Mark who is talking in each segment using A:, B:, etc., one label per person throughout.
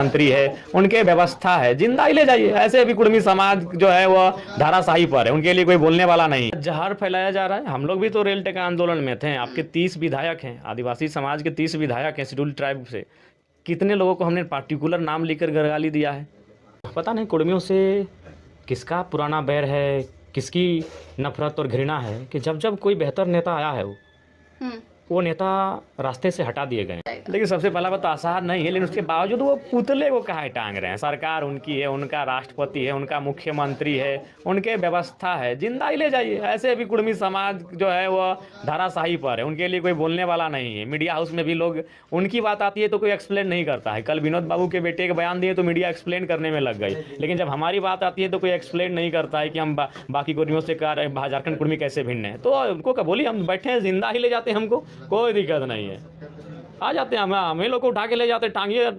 A: मंत्री है, उनके व्यवस्था है, जिंदा ही ले जाइए। ऐसे भी कुर्मी समाज जो है वो धाराशाही पर है, उनके लिए कोई बोलने वाला नहीं। जहर फैलाया जा रहा है। हम लोग भी तो रेल टेका आंदोलन में थे। आपके 30 विधायक हैं, आदिवासी समाज के 30 विधायक हैं शेड्यूल ट्राइब से। कितने लोगों को हमने पार्टिकुलर नाम लेकर गाली दिया है। पता नहीं कुर्मियों से किसका पुराना बैर है, किसकी नफरत और घृणा है कि जब जब कोई बेहतर नेता आया है वो नेता रास्ते से हटा दिए गए। लेकिन सबसे पहला बात तो आसान नहीं है, लेकिन उसके बावजूद वो पुतले को कहाँ टांग रहे हैं। सरकार उनकी है, उनका राष्ट्रपति है, उनका मुख्यमंत्री है, उनके व्यवस्था है, जिंदा ही ले जाइए। ऐसे भी कुर्मी समाज जो है वो धाराशाही पर है, उनके लिए कोई बोलने वाला नहीं है। मीडिया हाउस में भी लोग, उनकी बात आती है तो कोई एक्सप्लेन नहीं करता है। कल विनोद बाबू के बेटे के बयान दिए तो मीडिया एक्सप्लेन करने में लग गई, लेकिन जब हमारी बात आती है तो कोई एक्सप्लेन नहीं करता है कि हम बाकी कुर्मियों से झारखंड कुर्मी कैसे भिन्न है। तो उनको क्या बोली, हम बैठे हैं, जिंदा ही ले जाते हैं, हमको कोई दिक्कत नहीं है। आ जाते हैं, हमें लोग को उठा के ले जाते हैं, टांगिए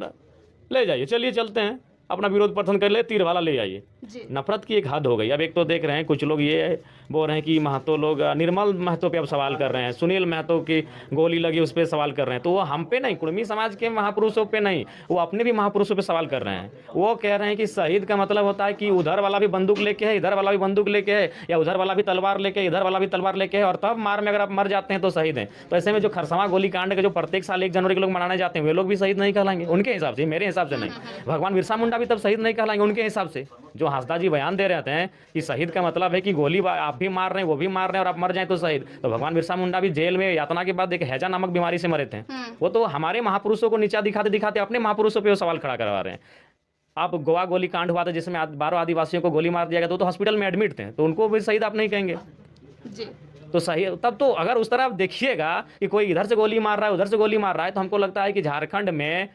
A: ले जाइए, चलिए चलते हैं, अपना विरोध प्रदर्शन कर ले, तीर वाला ले जाइए। नफरत की एक हद हो गई। अब एक तो देख रहे हैं कुछ लोग ये बोल रहे हैं कि महतो लोग, निर्मल महतो पे अब सवाल कर रहे हैं, सुनील महतो की गोली लगी उस पर सवाल कर रहे हैं। तो वो हम पे नहीं, कुर्मी समाज के महापुरुषों पे नहीं, वो अपने भी महापुरुषों पे सवाल कर रहे हैं। वो कह रहे हैं कि शहीद का मतलब होता है कि उधर वाला भी बंदूक लेके है, इधर वाला भी बंदूक लेके है, या उधर वाला भी तलवार लेके, इधर वाला भी तलवार लेके है, और तब मार में अगर आप मर जाते हैं तो शहीद हैं। तो ऐसे में जो खरसवां गोलीकांड के जो प्रत्येक साल 1 जनवरी के लोग मनाने जाते हैं, वे लोग भी शहीद नहीं कहलाएंगे उनके हिसाब से, मेरे हिसाब से नहीं। भगवान बिरसा मुंडा भी तब शहीद नहीं कहलाएंगे उनके हिसाब से। जो हंसदा जी बयान दे रहे हैं कि शहीद का मतलब है कि गोली आप भी मार रहे हैं, वो भी मार रहे हैं, और आप मर जाएं तो शहीद। तो भगवान बिरसा मुंडा भी जेल में यातना के बाद एक हैजा नामक बीमारी से मरे थे। वो तो हमारे महापुरुषों को नीचा दिखाते दिखाते अपने महापुरुषों पे वो सवाल खड़ा करवा रहे हैं। आप गोवा गोली कांड हुआ था जिसमें 12 आदिवासियों को गोली मार दिया गया, तो हॉस्पिटल में एडमिट थे, तो उनको भी शहीद आप नहीं कहेंगे जी। तो सही, तब तो अगर उस तरह आप देखिएगा कि कोई इधर से गोली मार रहा है, उधर से गोली मार रहा है, तो हमको लगता है कि झारखंड में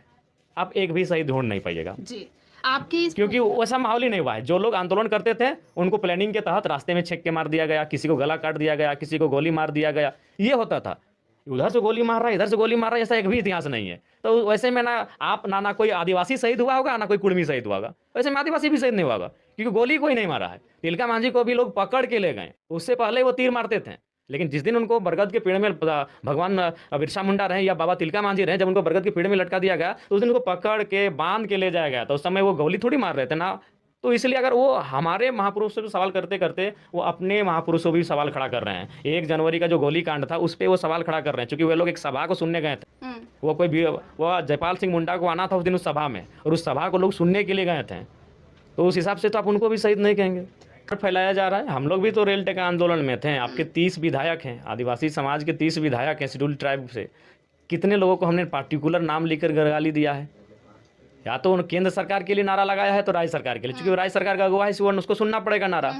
A: आप एक भी शहीद ढूंढ नहीं पाइएगा जी। आपकी क्योंकि वैसा माहौल ही नहीं हुआ है। जो लोग आंदोलन करते थे उनको प्लानिंग के तहत रास्ते में छेक के मार दिया गया, किसी को गला काट दिया गया, किसी को गोली मार दिया गया, ये होता था। उधर से गोली मार रहा है, इधर से गोली मार रहा है, ऐसा एक भी इतिहास नहीं है। तो वैसे में ना आप ना कोई आदिवासी शहीद हुआ होगा, ना कोई कुर्मी शहीद हुआ होगा। वैसे में आदिवासी भी शहीद नहीं हुआ होगा, क्योंकि गोली कोई नहीं मारा है। तिलका मांझी को भी लोग पकड़ के ले गए, उससे पहले वो तीर मारते थे। लेकिन जिस दिन उनको बरगद के पेड़ में भगवान बिरसा मुंडा रहे या बाबा तिलका मांझी रहे, जब उनको बरगद के पेड़ में लटका दिया गया, तो उस दिन उनको पकड़ के बांध के ले जाया गया। तो उस समय वो गोली थोड़ी मार रहे थे ना। तो इसलिए अगर वो हमारे महापुरुषों से सवाल करते करते वो अपने महापुरुषों भी सवाल खड़ा कर रहे हैं। 1 जनवरी का जो गोली कांड था उस पर वो सवाल खड़ा कर रहे हैं, क्योंकि वे लोग एक सभा को सुनने गए थे। वो कोई भी, वो जयपाल सिंह मुंडा को आना था उस दिन उस सभा में, और उस सभा को लोग सुनने के लिए गए थे। तो उस हिसाब से तो आप उनको भी शहीद नहीं कहेंगे। फैलाया जा रहा है। हम लोग भी तो रेल टेका आंदोलन में थे। आपके 30 विधायक हैं, आदिवासी समाज के 30 विधायक हैं शेड्यूल ट्राइब से। कितने लोगों को हमने पार्टिकुलर नाम लेकर गाली दिया है। या तो केंद्र सरकार के लिए नारा लगाया है तो राज्य सरकार के लिए, क्योंकि राज्य सरकार का अगुवा है, उसको सुनना पड़ेगा नारा।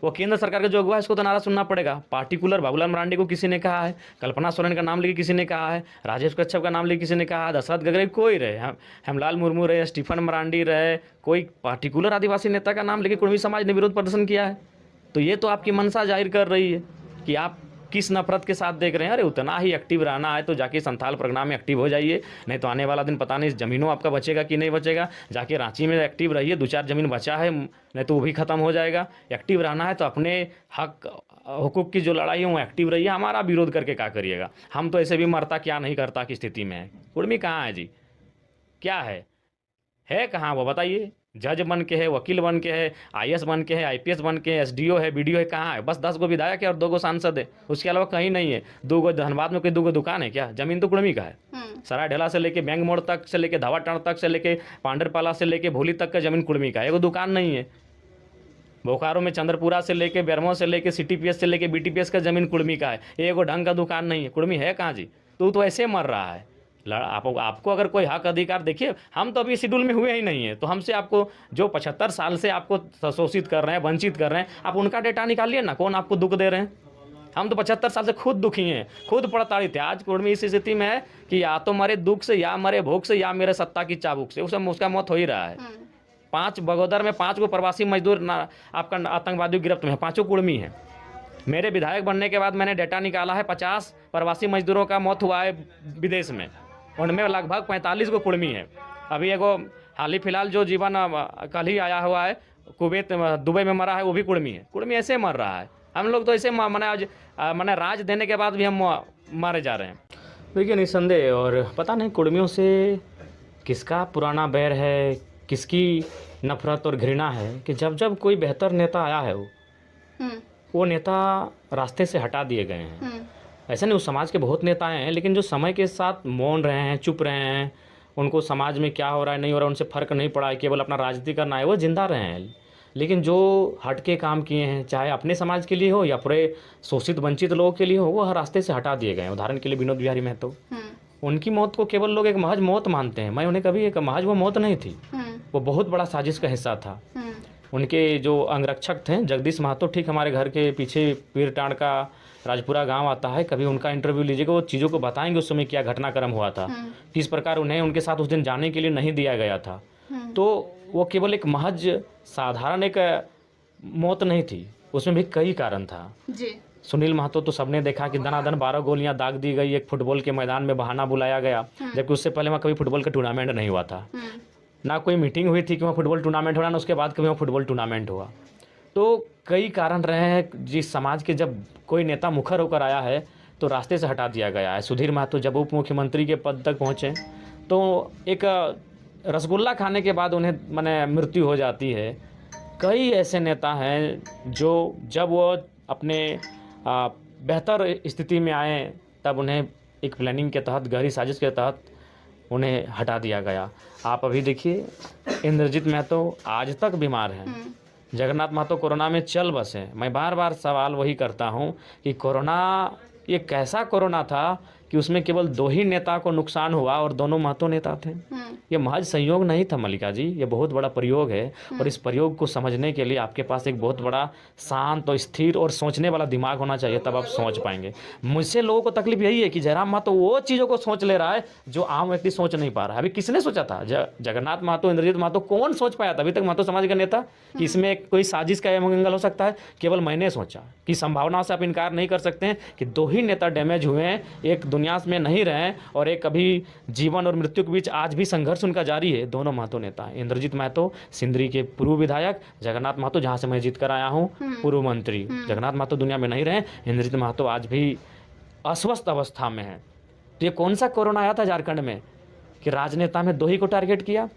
A: वो केंद्र सरकार का जो अगुवा है उसको तो नारा सुनना पड़ेगा। पार्टिकुलर बाबूलाल मरांडी को किसी ने कहा है, कल्पना सोरेन का नाम लेके किसी ने कहा है, राजेश कच्छप का नाम लेके किसी ने कहा है, दशरथ गगरे, कोई रहे, हेमलाल मुर्मू रहे, स्टीफन मरांडी रहे, कोई पार्टिकुलर आदिवासी नेता का नाम लेके कुर्मी समाज ने विरोध प्रदर्शन किया है। तो ये तो आपकी मनसा जाहिर कर रही है कि आप किस नफरत के साथ देख रहे हैं। अरे उतना ही एक्टिव रहना है तो जाके संथाल परगना में एक्टिव हो जाइए, नहीं तो आने वाला दिन पता नहीं ज़मीनों आपका बचेगा कि नहीं बचेगा। जाके रांची में एक्टिव रहिए, 2-4 ज़मीन बचा है, नहीं तो वो भी ख़त्म हो जाएगा। एक्टिव रहना है तो अपने हक हुकूक की जो लड़ाई है वो एक्टिव रहिए। हमारा विरोध करके क्या करिएगा। हम तो ऐसे भी मरता क्या नहीं करता की स्थिति में है। कुर्मी कहाँ है जी, क्या है कहाँ वो बताइए। जज बन के है, वकील बन के है, आईएएस बन के है, आईपीएस बन के है, एसडीओ है, बीडीओ है, कहाँ है। बस 10 गो विधायक है और 2 गो सांसद है, उसके अलावा कहीं नहीं है। 2 गो धनबाद में कोई 2 गो दुकान है क्या। जमीन तो कुर्मी का है। सराय ढेला से लेके बैंक मोड़ तक से लेके धावा टाण तक से लेके पांडरपाला से लेके भोली तक का जमीन कुर्मी का है, एगो दुकान नहीं है। बोकारो में चंद्रपुरा से लेके बेरमो से लेके सीटीपीएस से लेके बीटीपीएस का जमीन कुर्मी का है, एगो ढंग का दुकान नहीं है। कुर्मी है कहाँ जी। तो ऐसे मर रहा है। आपको अगर कोई हक अधिकार, देखिए हम तो अभी शेड्यूल में हुए ही नहीं है, तो हमसे आपको जो 75 साल से आपको शोषित कर रहे हैं, वंचित कर रहे हैं, आप उनका डेटा निकालिए ना, कौन आपको दुख दे रहे हैं। हम तो 75 साल से खुद दुखी हैं, खुद प्रताड़ित है। आज कुर्मी इस स्थिति में है कि या तो मरे दुख से, या मरे भूख से, या मेरे सत्ता की चाबुक से, उसका मौत हो ही रहा है। 5 बगोदर में 5 गो प्रवासी मजदूर आपका आतंकवादी गिरफ्त में है, 5 पाँचों हैं। मेरे विधायक बनने के बाद मैंने डेटा निकाला है, 50 प्रवासी मजदूरों का मौत हुआ है विदेश में, उनमें लगभग 45 को कुर्मी है। अभी एगो हाल ही फिलहाल जो जीवन कल ही आया हुआ है, कुवैत दुबई में मरा है, वो भी कुर्मी है। कुर्मी ऐसे मर रहा है। हम लोग तो ऐसे मैंने राज देने के बाद भी हम मारे जा रहे हैं। देखिए निसंदेह, और पता नहीं कुर्मियों से किसका पुराना बैर है, किसकी नफरत और घृणा है कि जब जब कोई बेहतर नेता आया है वो नेता रास्ते से हटा दिए गए हैं। ऐसे नहीं, उस समाज के बहुत नेता हैं लेकिन जो समय के साथ मौन रहे हैं, चुप रहे हैं, उनको समाज में क्या हो रहा है नहीं हो रहा है उनसे फ़र्क नहीं पड़ा है, केवल अपना राजनीति करना है, वो जिंदा रहे हैं। लेकिन जो हट के काम किए हैं, चाहे अपने समाज के लिए हो या पूरे शोषित वंचित लोगों के लिए हो, वो हर रास्ते से हटा दिए गए हैं। उदाहरण के लिए विनोद बिहारी महतो, उनकी मौत को केवल लोग एक महज मौत मानते हैं। मैं उन्हें कभी एक महज वो मौत नहीं थी, वो बहुत बड़ा साजिश का हिस्सा था। उनके जो अंगरक्षक थे जगदीश महतो, ठीक हमारे घर के पीछे पीरटांड का राजपुरा गांव आता है, कभी उनका इंटरव्यू लीजिएगा, वो चीज़ों को बताएंगे उस समय क्या घटनाक्रम हुआ था, किस प्रकार उन्हें उनके साथ उस दिन जाने के लिए नहीं दिया गया था। तो वो केवल एक महज साधारण एक मौत नहीं थी, उसमें भी कई कारण था जी। सुनील महतो तो सबने देखा कि दनादन 12 गोलियां दाग दी गई, एक फुटबॉल के मैदान में बहाना बुलाया गया, जबकि उससे पहले वहाँ कभी फुटबॉल का टूर्नामेंट नहीं हुआ था, ना कोई मीटिंग हुई थी कि वहाँ फुटबॉल टूर्नामेंट हो रहा, ना उसके बाद कभी वहाँ फुटबॉल टूर्नामेंट हुआ। तो कई कारण रहे हैं जिस समाज के, जब कोई नेता मुखर होकर आया है तो रास्ते से हटा दिया गया है। सुधीर महतो जब उप मुख्यमंत्री के पद तक पहुँचे तो एक रसगुल्ला खाने के बाद उन्हें माने मृत्यु हो जाती है। कई ऐसे नेता हैं जो जब वो अपने बेहतर स्थिति में आए तब उन्हें एक प्लानिंग के तहत, गहरी साजिश के तहत उन्हें हटा दिया गया। आप अभी देखिए इंद्रजीत महतो आज तक बीमार हैं, जगन्नाथ महतो कोरोना में चल बसे। मैं बार बार सवाल वही करता हूँ कि कोरोना ये कैसा कोरोना था कि उसमें केवल 2 ही नेता को नुकसान हुआ और दोनों महतो नेता थे। ये महज संयोग नहीं था मल्लिका जी, ये बहुत बड़ा प्रयोग है। और इस प्रयोग को समझने के लिए आपके पास एक बहुत बड़ा शांत और स्थिर और सोचने वाला दिमाग होना चाहिए, तब आप सोच पाएंगे। मुझसे लोगों को तकलीफ यही है कि जयराम महतो वो चीज़ों को सोच ले रहा है जो आम व्यक्ति सोच नहीं पा रहा है। अभी किसने सोचा था? जगन्नाथ महतो, इंद्रजीत महतो, कौन सोच पाया था अभी तक महतो समाज का नेता कि इसमें कोई साजिश का मंगल हो सकता है? केवल मैंने सोचा कि संभावनाओं से आप इनकार नहीं कर सकते हैं कि 2 ही नेता डैमेज हुए हैं, एक दुनिया में नहीं रहे और एक अभी जीवन और मृत्यु के बीच आज भी संघर्ष उनका जारी है। दोनों महतो नेता हैं, इंद्रजीत महतो सिंदरी के पूर्व विधायक, जगन्नाथ महतो जहां से मैं जीत कर आया हूं पूर्व मंत्री। जगन्नाथ महतो दुनिया में नहीं रहे, इंद्रजीत महतो आज भी अस्वस्थ अवस्था में है। तो ये कौन सा कोरोना आया था झारखंड में कि राजनेता में 2 ही को टारगेट किया?